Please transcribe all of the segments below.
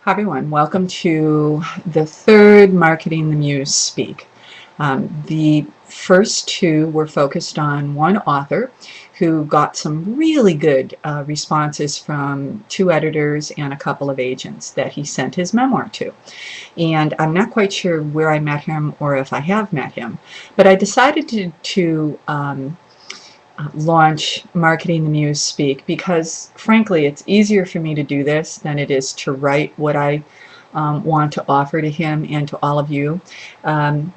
Hi everyone, welcome to the third Marketing the Muse Speak. The first two were focused on one author who got some really good responses from two editors and a couple of agents that he sent his memoir to. And I'm not quite sure where I met him or if I have met him, but I decided to launch Marketing the Muse Speak because frankly it's easier for me to do this than it is to write what I want to offer to him and to all of you. And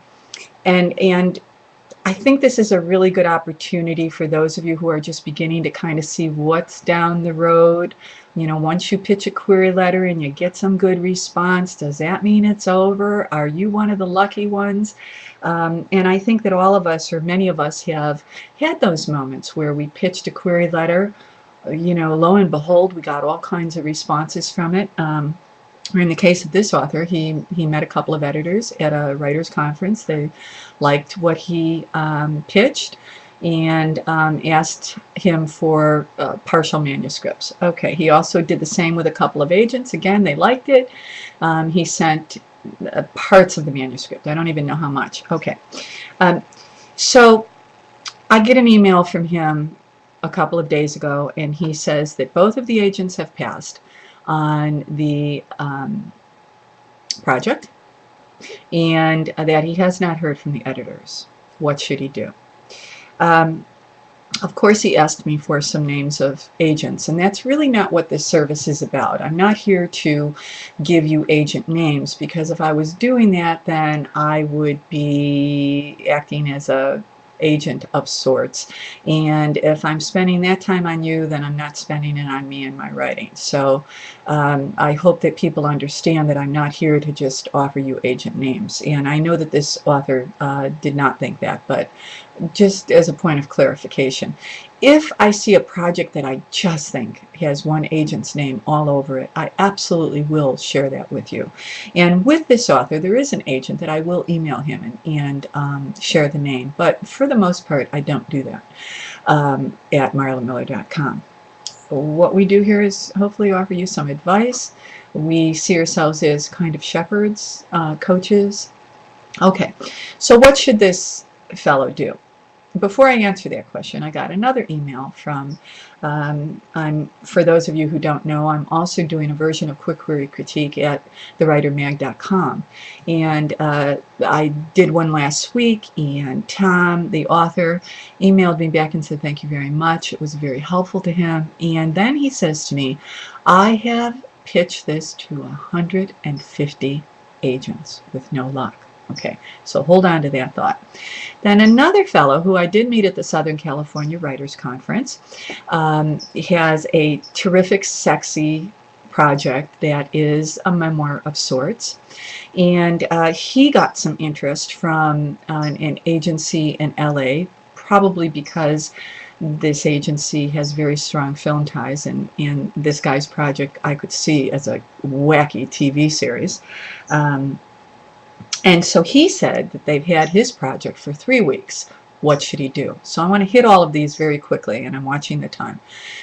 I think this is a really good opportunity for those of you who are just beginning to kind of see what's down the road. You know, once you pitch a query letter and you get some good response, does that mean it's over? Are you one of the lucky ones? And I think that all of us, or many of us, have had those moments where we pitched a query letter. You know, lo and behold, we got all kinds of responses from it. Or in the case of this author, he met a couple of editors at a writers' conference. They liked what he pitched and asked him for partial manuscripts. Okay, he also did the same with a couple of agents. Again, they liked it. He sent parts of the manuscript. I don't even know how much. Okay, so I get an email from him a couple of days ago, and he says that both of the agents have passed on the project and that he has not heard from the editors. What should he do? Of course, he asked me for some names of agents, and that's really not what this service is about. I'm not here to give you agent names, because if I was doing that, then I would be acting as a agent of sorts, and if I'm spending that time on you, then I'm not spending it on me and my writing. So I hope that people understand that I'm not here to just offer you agent names, and I know that this author did not think that, but just as a point of clarification, if I see a project that I just think has one agent's name all over it, I absolutely will share that with you. And with this author, there is an agent that I will email him and share the name, but for the most part, I don't do that at marlamiller.com. What we do here is hopefully offer you some advice. We see ourselves as kind of shepherds, coaches. Okay, so what should this fellow do? Before I answer that question, I got another email from, for those of you who don't know, I'm also doing a version of Quick Query Critique at thewritermag.com. And I did one last week, and Tom, the author, emailed me back and said thank you very much. It was very helpful to him. And then he says to me, I have pitched this to 150 agents with no luck. Okay, so hold on to that thought. Then another fellow who I did meet at the Southern California Writers Conference has a terrific, sexy project that is a memoir of sorts. And he got some interest from an agency in LA, probably because this agency has very strong film ties, and this guy's project I could see as a wacky TV series. And so he said that they've had his project for 3 weeks. What should he do? So I want to hit all of these very quickly, and I'm watching the time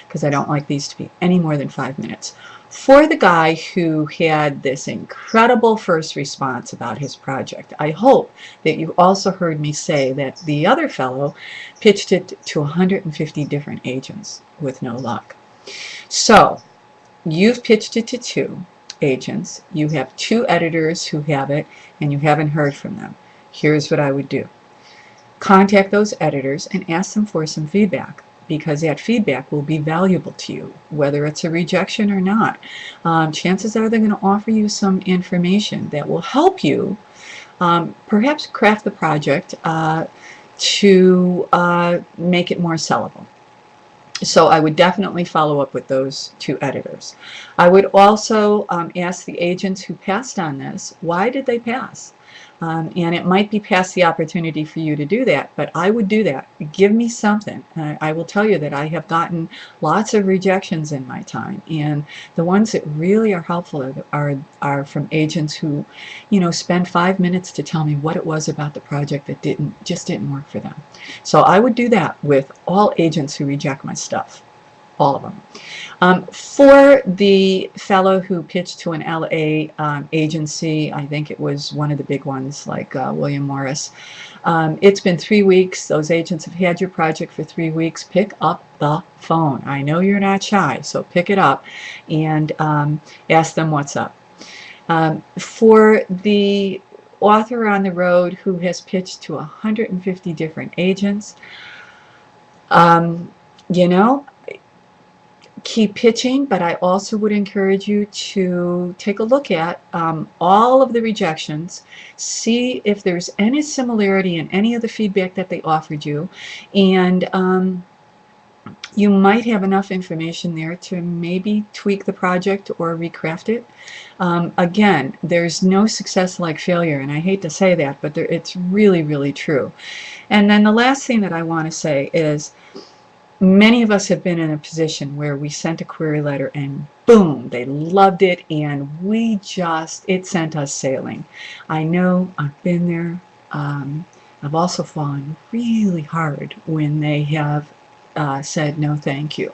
because I don't like these to be any more than 5 minutes. For the guy who had this incredible first response about his project, I hope that you also heard me say that the other fellow pitched it to 150 different agents with no luck. So you've pitched it to 2 agents, you have 2 editors who have it, and you haven't heard from them. Here's what I would do. Contact those editors and ask them for some feedback, because that feedback will be valuable to you, whether it's a rejection or not. Chances are they're going to offer you some information that will help you perhaps craft the project to make it more sellable. So I would definitely follow up with those 2 editors. I would also ask the agents who passed on this, why did they pass? And it might be past the opportunity for you to do that, but I would do that. Give me something. I will tell you that I have gotten lots of rejections in my time, and the ones that really are helpful are from agents who, you know, spend 5 minutes to tell me what it was about the project that just didn't work for them. So I would do that with all agents who reject my stuff. all of them. For the fellow who pitched to an LA agency, I think it was one of the big ones like William Morris, it's been 3 weeks. Those agents have had your project for 3 weeks. Pick up the phone. I know you're not shy, so pick it up and ask them what's up. For the author on the road who has pitched to 150 different agents, you know, keep pitching, but I also would encourage you to take a look at all of the rejections, see if there's any similarity in any of the feedback that they offered you, and you might have enough information there to maybe tweak the project or recraft it. Again, there's no success like failure, and I hate to say that, but it's really, really true. And then the last thing that I want to say is, many of us have been in a position where we sent a query letter and boom, they loved it, and it sent us sailing. I know, I've been there. I've also fallen really hard when they have said no thank you.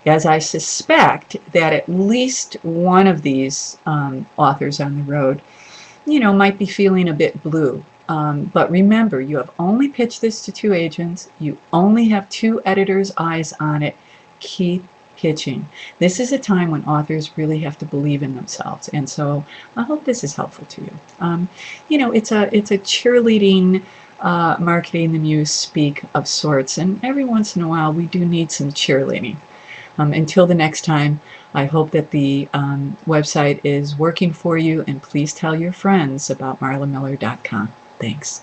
As I suspect that at least one of these authors on the road, you know, might be feeling a bit blue. But remember, you have only pitched this to 2 agents. You only have 2 editors' eyes on it. Keep pitching. This is a time when authors really have to believe in themselves. And so I hope this is helpful to you. You know, it's a cheerleading, marketing the muse speak of sorts. And every once in a while, we do need some cheerleading. Until the next time, I hope that the website is working for you. And please tell your friends about marlamiller.com. Thanks.